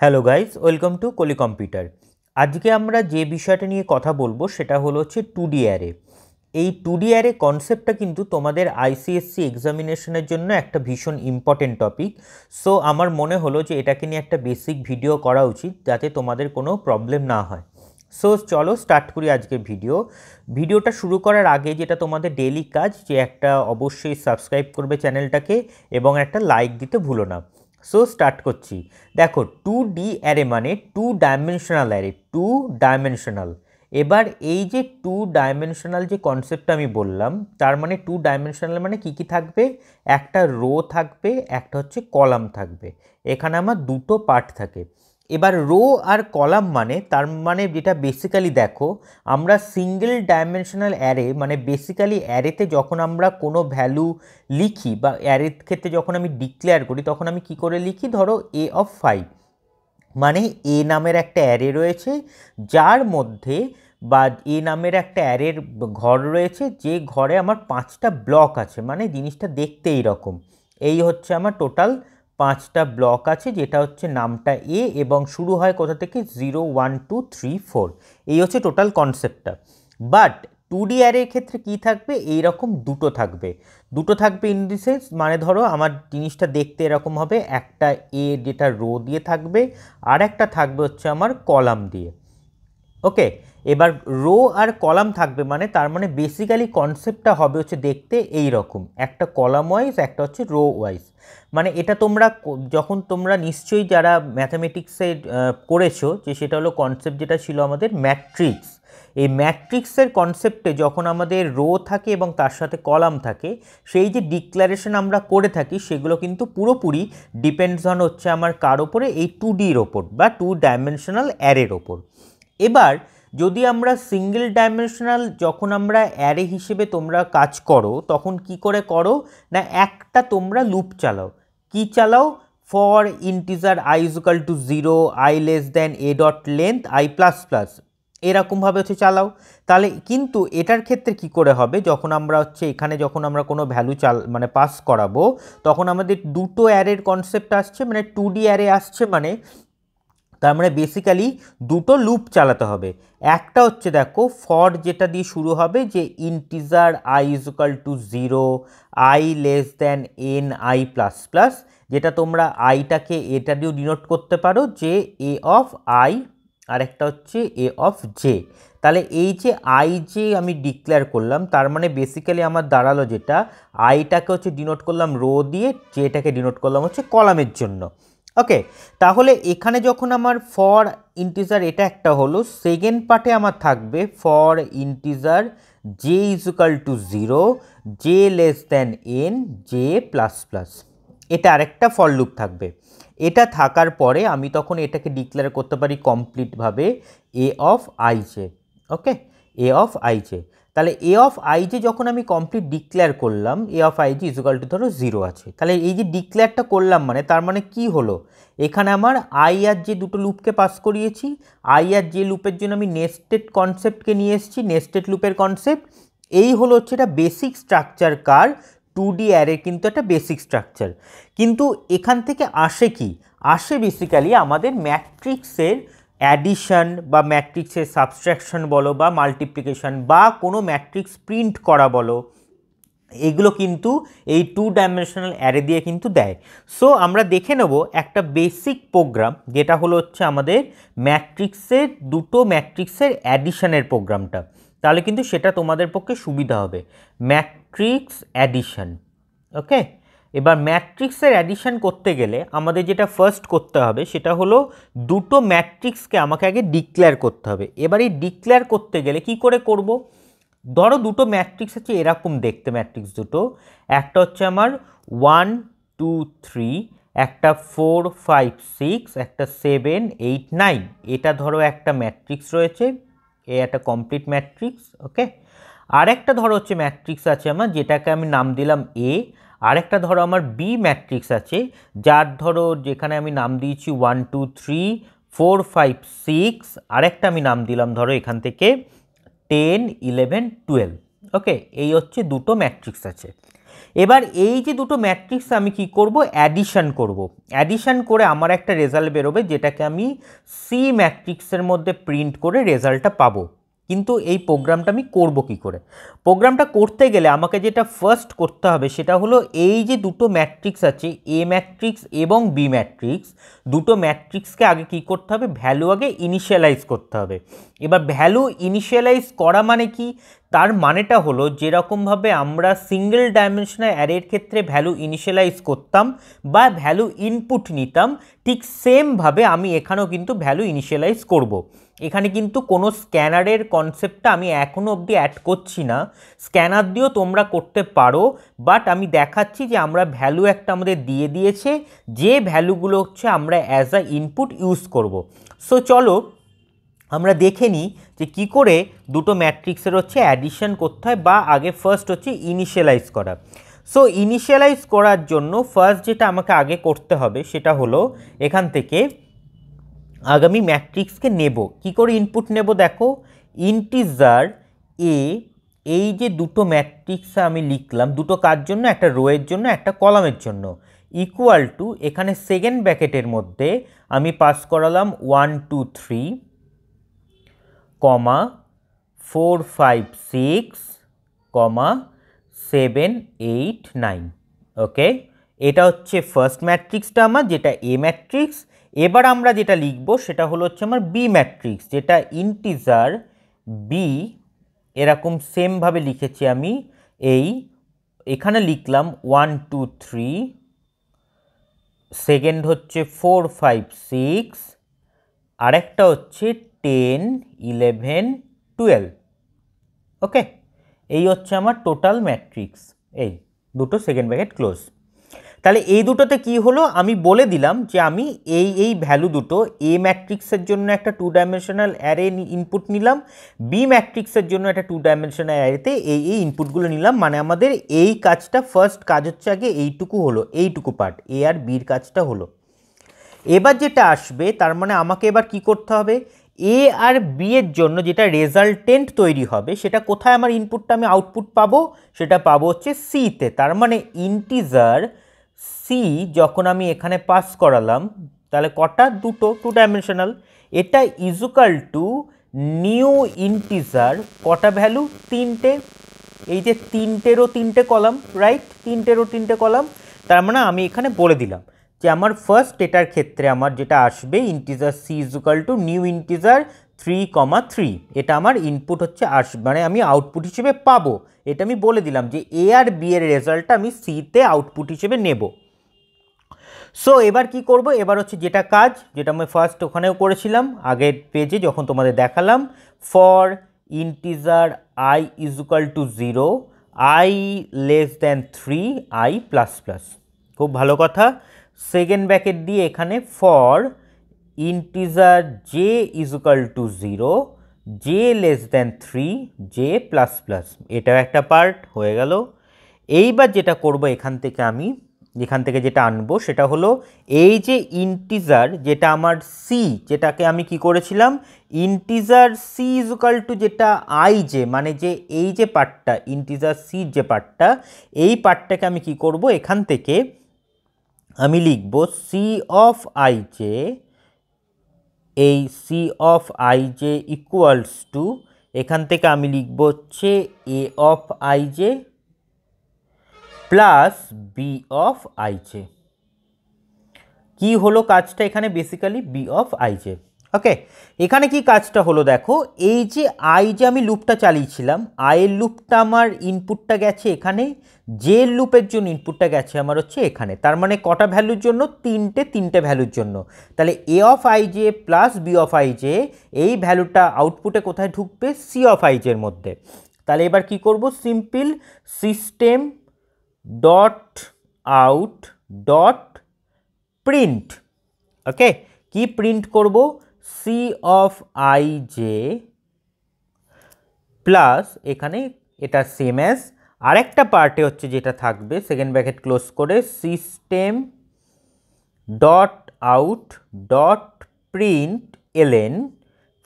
Hello guys, welcome to কোলি computer. আজকে আমরা যে বিষয়টা নিয়ে কথা বলবো সেটা হলো হচ্ছে 2D অ্যারে। এই 2D অ্যারে কনসেপ্টটা কিন্তু তোমাদের আইসিএসসি এক্সামিনেশনের জন্য একটা ভীষণ ইম্পর্টেন্ট টপিক। সো আমার মনে হলো যে এটাকে নিয়ে একটা বেসিক ভিডিও করা উচিত যাতে তোমাদের কোনো প্রবলেম না হয়। সো চলো স্টার্ট করি আজকের ভিডিওটা শুরু করার আগে যেটা তোমাদের ডেইলি কাজ, যে একটা অবশ্যই সাবস্ক্রাইব করবে চ্যানেলটাকে এবং একটা লাইক দিতে ভুলো না। সো স্টার্ট করছি। দেখো, 2D অ্যারে মানে two dimensional array, two dimensional. এবার এই যে টু ডাইমেনশনাল যে কনসেপ্টটা আমি বললাম, তার মানে টু ডাইমেনশনাল মানে কী কী থাকবে? একটা রো থাকবে, একটা হচ্ছে কলাম থাকবে। এখানে আমার দুটো পার্ট থাকে। এবার রো আর কলাম মানে তার মানে যেটা বেসিক্যালি দেখো, আমরা সিঙ্গেল ডাইমেনশনাল অ্যারে মানে বেসিক্যালি অ্যারেতে যখন আমরা কোনো ভ্যালু লিখি বা অ্যারের ক্ষেত্রে যখন আমি ডিক্লেয়ার করি তখন আমি কি করে লিখি? ধরো A5 মানে এ নামের একটা অ্যারে রয়েছে যার মধ্যে, বা এ নামের একটা অ্যারের ঘর রয়েছে যে ঘরে আমার 5টা ব্লক আছে, মানে জিনিসটা দেখতে এইরকম। এই হচ্ছে আমার টোটাল 5টা ব্লক আছে, যেটা হচ্ছে নামটা এ এবং শুরু হয় কোথা থেকে? 0 1 2 3 4। এই হচ্ছে টোটাল কনসেপ্টটা। বাট 2D অ্যারের ক্ষেত্রে কি থাকবে? এইরকম দুটো থাকবে ইন দি সেন্স, মানে ধরো আমার জিনিসটা দেখতে এরকম হবে, একটা এ যেটা রো দিয়ে থাকবে আর একটা থাকবে হচ্ছে আমার কলাম দিয়ে। ওকে, এবার রো আর কলাম থাকবে মানে তার মানে বেসিক্যালি কনসেপ্টটা হবে হচ্ছে দেখতে এই রকম, একটা কলাম ওয়াইজ একটা হচ্ছে রো ওয়াইজ। মানে এটা তোমরা যখন তোমরা নিশ্চয়ই যারা ম্যাথামেটিক্সে করেছো, যে সেটা হলো কনসেপ্ট যেটা ছিল আমাদের ম্যাট্রিক্স। এই ম্যাট্রিক্সের কনসেপ্টে যখন আমাদের রো থাকে এবং তার সাথে কলাম থাকে, সেই যে ডিক্লারেশন আমরা করে থাকি সেগুলো কিন্তু পুরোপুরি ডিপেন্ডস অন হচ্ছে আমার কার ওপরে? এই 2Dর ওপর বা টু ডাইমেনশনাল অ্যারের ওপর। এবার যদি আমরা সিঙ্গেল ডাইমেনশনাল যখন আমরা অ্যারে হিসেবে তোমরা কাজ করো তখন কি করে করো না, একটা তোমরা লুপ চালাও। কি চালাও? For integer i is equal to 0, i less than a dot length i plus plus, এরকমভাবে হচ্ছে চালাও। তাহলে কিন্তু এটার ক্ষেত্রে কি করে হবে? যখন আমরা হচ্ছে এখানে যখন আমরা কোনো ভ্যালু মানে পাস করাবো তখন আমাদের দুটো অ্যারের কনসেপ্ট আসছে, মানে 2D অ্যারে আসছে, মানে তার মানে বেসিক্যালি দুটো লুপ চালাতে হবে। একটা হচ্ছে দেখো ফর, যেটা দিয়ে শুরু হবে যে integer i is equal to 0, i less than n i plus plus, যেটা তোমরা আইটাকে এটা দিয়েও ডিনোট করতে পারো যে a অফ i, আর একটা হচ্ছে a অফ j। তাহলে এই যে i যে আমি ডিক্লেয়ার করলাম তার মানে বেসিক্যালি আমার দাঁড়ালো যেটা, আইটাকে হচ্ছে ডিনোট করলাম রো দিয়ে, জেটাকে ডিনোট করলাম হচ্ছে কলামের জন্য। ওকে, তাহলে এখানে যখন আমার ফর ইন্টিজার এটা একটা হলো, সেকেন্ড পার্টে আমার থাকবে for integer J is equal to 0, J less than N, J plus plus, এটা আরেকটা ফর লুপ থাকবে। এটা থাকার পরে আমি তখন এটাকে ডিক্লেয়ার করতে পারি কমপ্লিটভাবে A of I J. Okay, A of I J. তাহলে এ অফ আই জে যখন আমি কমপ্লিট ডিক্লেয়ার করলাম, A of I J equal to ধরো 0 আছে, তাহলে এই যে ডিক্লেয়ারটা করলাম মানে তার মানে কি হলো? এখানে আমার আই আর জে দুটো লুপকে পাস করিয়েছি, আই আর জে লুপের জন্য আমি নেস্টেড কনসেপ্টকে নিয়ে এসেছি, নেস্টেড লুপের কনসেপ্ট। এই হলো হচ্ছে এটা বেসিক স্ট্রাকচার কার 2D অ্যারে, কিন্তু একটা বেসিক স্ট্রাকচার। কিন্তু এখান থেকে আসে কি? আসে বেসিক্যালি আমাদের ম্যাট্রিক্সের অ্যাডিশন বা ম্যাট্রিক্সের সাবস্ট্রাকশন বলো বা মাল্টিপ্লিকেশন বা কোনো ম্যাট্রিক্স প্রিন্ট করা বলো, এগুলো কিন্তু এই টু ডাইমেনশনাল অ্যারে দিয়ে কিন্তু দেয়। সো আমরা দেখে নেব একটা বেসিক প্রোগ্রাম, যেটা হলো হচ্ছে আমাদের ম্যাট্রিক্সের দুটো ম্যাট্রিক্সের অ্যাডিশনের প্রোগ্রামটা। তাহলে কিন্তু সেটা তোমাদের পক্ষে সুবিধা হবে। Matrix addition. ওকে, এবার ম্যাট্রিক্সের অ্যাডিশন করতে গেলে আমাদের যেটা ফার্স্ট করতে হবে সেটা হলো দুটো ম্যাট্রিক্সকে আমাকে আগে ডিক্লেয়ার করতে হবে। এবার এই ডিক্লেয়ার করতে গেলে কি করে করব? ধরো দুটো ম্যাট্রিক্স আছে এরকম দেখতে, ম্যাট্রিক্স দুটো, একটা হচ্ছে আমার 1 2 3, একটা 4 5 6, একটা 7 8 9, এটা ধরো একটা ম্যাট্রিক্স রয়েছে, এ একটা কমপ্লিট ম্যাট্রিক্স। ওকে, আর একটা ধরো হচ্ছে ম্যাট্রিক্স আছে আমার, যেটাকে আমি নাম দিলাম এ। আরেকটা ধরো আমার বি ম্যাট্রিক্স আছে, যার ধরো যেখানে আমি নাম দিয়েছি 1 2 3 4 5 6, আরেকটা আমি নাম দিলাম ধরো এখান থেকে 10 11 12। ওকে, এই হচ্ছে দুটো ম্যাট্রিক্স আছে। এবার এই যে দুটো ম্যাট্রিক্স আমি কি করব, অ্যাডিশন করব। অ্যাডিশন করে আমার একটা রেজাল্ট বেরোবে, যেটাকে আমি সি ম্যাট্রিক্সের মধ্যে প্রিন্ট করে রেজাল্টটা পাবো। কিন্তু এই প্রোগ্রামটা আমি করব কি করে? প্রোগ্রামটা করতে গেলে আমাকে যেটা ফার্স্ট করতে হবে সেটা হলো, এই যে দুটো ম্যাট্রিক্স আছে, এ ম্যাট্রিক্স এবং বি ম্যাট্রিক্স, দুটো ম্যাট্রিক্সকে আগে কি করতে হবে, ভ্যালু আগে ইনিশিয়ালাইজ করতে হবে। এবার ভ্যালু ইনিশিয়ালাইজ করা মানে কি? তার মানেটা হলো, যেরকমভাবে আমরা সিঙ্গেল ডাইমেনশনাল অ্যারের ক্ষেত্রে ভ্যালু ইনিশিয়ালাইজ করতাম বা ভ্যালু ইনপুট নিতাম, ঠিক সেমভাবে আমি এখানেও কিন্তু ভ্যালু ইনিশিয়ালাইজ করব। এখানে কিন্তু কোনো স্ক্যানারের কনসেপ্টটা আমি এখনও অবধি অ্যাড করছি না, স্ক্যানার দিয়েও তোমরা করতে পারো, বাট আমি দেখাচ্ছি যে আমরা ভ্যালু একটা আমাদের দিয়ে দিয়েছে, যে ভ্যালুগুলো হচ্ছে আমরা অ্যাজ আ ইনপুট ইউজ করব। সো চলো আমরা দেখে নিই যে কী করে দুটো ম্যাট্রিক্সের হচ্ছে অ্যাডিশন করতে হয়, বা আগে ফার্স্ট হচ্ছে ইনিশিয়ালাইজ করা। সো ইনিশিয়ালাইজ করার জন্য ফার্স্ট যেটা আমাকে আগে করতে হবে সেটা হলো, এখান থেকে আগামী ম্যাট্রিক্সকে নেব। কি করে ইনপুট নেব দেখো, ইন্টিজার এ, এই যে দুটো ম্যাট্রিক্স আমি লিখলাম, দুটো কার জন্য, একটা রোয়ের জন্য একটা কলামের জন্য, ইকুয়াল টু, এখানে সেকেন্ড ব্র্যাকেটের মধ্যে আমি পাস করালাম 1 2 3 কমা 4 5 6 কমা 7 8 9। ওকে, এটা হচ্ছে ফার্স্ট ম্যাট্রিক্সটা আমার, যেটা এ ম্যাট্রিক্স। এবার আমরা যেটা লিখব সেটা হলো হচ্ছে আমার বি ম্যাট্রিক্স, যেটা ইন্টিজার বি, এরকম সেমভাবে লিখেছি আমি। এখানে লিখলাম 1 2 3, সেকেন্ড হচ্ছে 4 5 6, আরেকটা হচ্ছে 10 11 12। ওকে, এই হচ্ছে আমার টোটাল ম্যাট্রিক্স, এই দুটো সেকেন্ড ব্র্যাকেট ক্লোজ। তাহলে এই দুটোতে কি হলো, আমি বলে দিলাম যে আমি এই ভ্যালু দুটো, এ ম্যাট্রিক্সের জন্য একটা 2 ডাইমেনশনাল অ্যারে ইনপুট নিলাম, বি ম্যাট্রিক্সের জন্য একটা 2 ডাইমেনশনাল অ্যারেতে এই ইনপুটগুলো নিলাম। মানে আমাদের এই কাজটা, ফার্স্ট কাজ হচ্ছে আগে এইটুকু হলো, এইটুকু পার্ট, এ আর বির কাজটা হলো। এবার যেটা আসবে, তার মানে আমাকে এবার কি করতে হবে, এ আর বি এর জন্য যেটা রেজাল্টেন্ট তৈরি হবে, সেটা কোথায় আমার ইনপুটটা আমি আউটপুট পাবো, সেটা পাবো হচ্ছে সিতে। তার মানে ইন্টিজার সি যখন আমি এখানে পাস করালাম, তাহলে কটা, দুটো, 2 ডাইমেনশনাল, এটা ইজুকাল টু নিউ ইন্টিজার, কটা ভ্যালু, তিনটে। এই যে তিনটেরও তিনটে কলাম, রাইট, তিনটেরও তিনটে কলাম। তার মানে আমি এখানে বলে দিলাম যে আমার ফার্স্ট এটার ক্ষেত্রে আমার যেটা আসবে, integer C equal to new integer 3,3, এটা আমার ইনপুট হচ্ছে আসবে, মানে আমি আউটপুট হিসেবে পাবো। এটা আমি বলে দিলাম যে এ আর বি এর রেজাল্টটা আমি সিতে আউটপুট হিসেবে নেব। সো এবার কি করব, এবার হচ্ছে যেটা কাজ, যেটা আমি ফার্স্ট ওখানেও করেছিলাম আগের পেজে যখন তোমাদের দেখালাম, for integer I equal to 0, I less than 3, I plus plus. খুব ভালো কথা। সেকেন্ড ব্র্যাকেট দিয়ে এখানে for integer J equal to 0, J less than 3, J plus plus. এটাও একটা পার্ট হয়ে গেল। এইবার যেটা করব, এখান থেকে যেটা আনবো সেটা হলো, এই যে ইন্টিজার যেটা আমার সি, যেটাকে আমি কি করেছিলাম, ইন্টিজার সি ইজুকাল টু যেটা আই জে, মানে যে এই যে পার্টটা, ইন্টিজার সি যে পার্টটা, এই পার্টটাকে আমি কি করব, এখান থেকে আমি লিখব সি অফ আই জে, এই C of I J equals to, এখান থেকে আমি লিখব হচ্ছে A of I J plus B of I J. কী হলো কাজটা এখানে, basically B of I J. Okay, এখানে কি কাজটা হলো দেখো, এই যে আই যে আমি লুপটা চালিয়েছিলাম, আয়ের লুপটা আমার ইনপুটটা গেছে এখানে, জে লুপের জন্য ইনপুটটা গেছে আমার হচ্ছে এখানে। তার মানে কটা ভ্যালুর জন্য, তিনটে ভ্যালুর জন্য। তাহলে A of I J plus B of I J, এই ভ্যালুটা আউটপুটে কোথায় ঢুকবে, সি অফ আই জের মধ্যে। তাহলে এবার কি করব, simple system dot out dot print. Okay, কি প্রিন্ট করব, C of I J plus, এখানে এটা সেম অ্যাজ, আরেকটা পার্টে হচ্ছে যেটা থাকবে, সেকেন্ড ব্র্যাকেট ক্লোজ করে, system dot out dot print LN,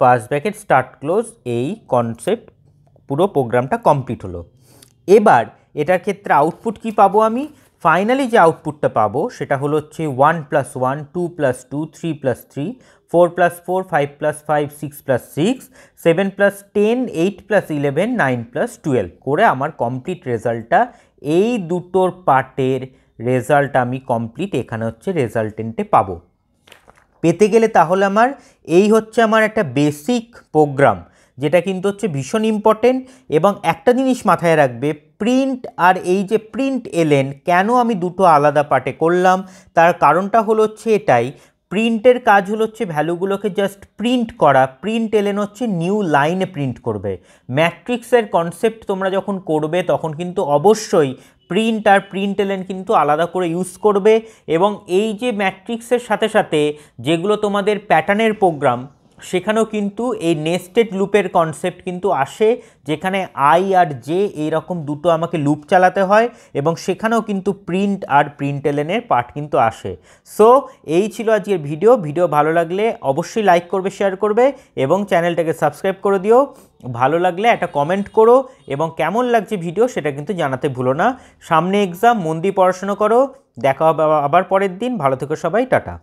first bracket start close. এই কনসেপ্ট পুরো প্রোগ্রামটা কমপ্লিট হলো। এবার এটার ক্ষেত্রে আউটপুট কি পাবো আমি? ফাইনালি যে আউটপুটটা পাবো সেটা হলো হচ্ছে 1 + 1, 2 + 2, 3 + 3, 4 + 4, 5 + 5, 6 + 6, 7 + 10, 8 + 11, 9 + 12 করে আমার কমপ্লিট রেজাল্টটা, এই দুটোর পার্টের রেজাল্ট আমি কমপ্লিট এখানে হচ্ছে রেজাল্টেন্টে পাবো। পেতে গেলে তাহলে আমার এই হচ্ছে আমার একটা বেসিক প্রোগ্রাম, যেটা কিন্তু হচ্ছে ভীষণ ইম্পর্টেন্ট। এবং একটা জিনিস মাথায় রাখবে, প্রিন্ট আর এই যে প্রিন্ট এলএন কেন আমি দুটো আলাদা পার্টে করলাম, তার কারণটা হলো হচ্ছে এটাই, প্রিন্টের কাজ হলো হচ্ছে ভ্যালুগুলোকে জাস্ট প্রিন্ট করা, প্রিন্ট এলএন হচ্ছে নিউ লাইনে প্রিন্ট করবে। ম্যাট্রিক্সের কনসেপ্ট তোমরা যখন করবে তখন কিন্তু অবশ্যই প্রিন্ট আর প্রিন্ট এলএন কিন্তু আলাদা করে ইউজ করবে। এবং এই যে ম্যাট্রিক্সের সাথে সাথে যেগুলো তোমাদের প্যাটার্নের প্রোগ্রাম, সেখানেও কিন্তু এই নেস্টেড লুপের কনসেপ্ট কিন্তু আসে, যেখানে আই আর জে এইরকম দুটো আমাকে লুপ চালাতে হয়, এবং সেখানেও কিন্তু প্রিন্ট আর প্রিন্ট এলএনের পার্ট কিন্তু আসে। সো এই ছিল আজকের ভিডিও ভালো লাগলে অবশ্যই লাইক করবে, শেয়ার করবে এবং চ্যানেলটাকে সাবস্ক্রাইব করে দিও। ভালো লাগলে একটা কমেন্ট করো এবং কেমন লাগছে ভিডিও সেটা কিন্তু জানাতে ভুলো না। সামনে এক্সাম, মন দিয়ে পড়াশোনা করো। দেখা হবে আবার পরের দিন। ভালো থেকো সবাই, টাটা।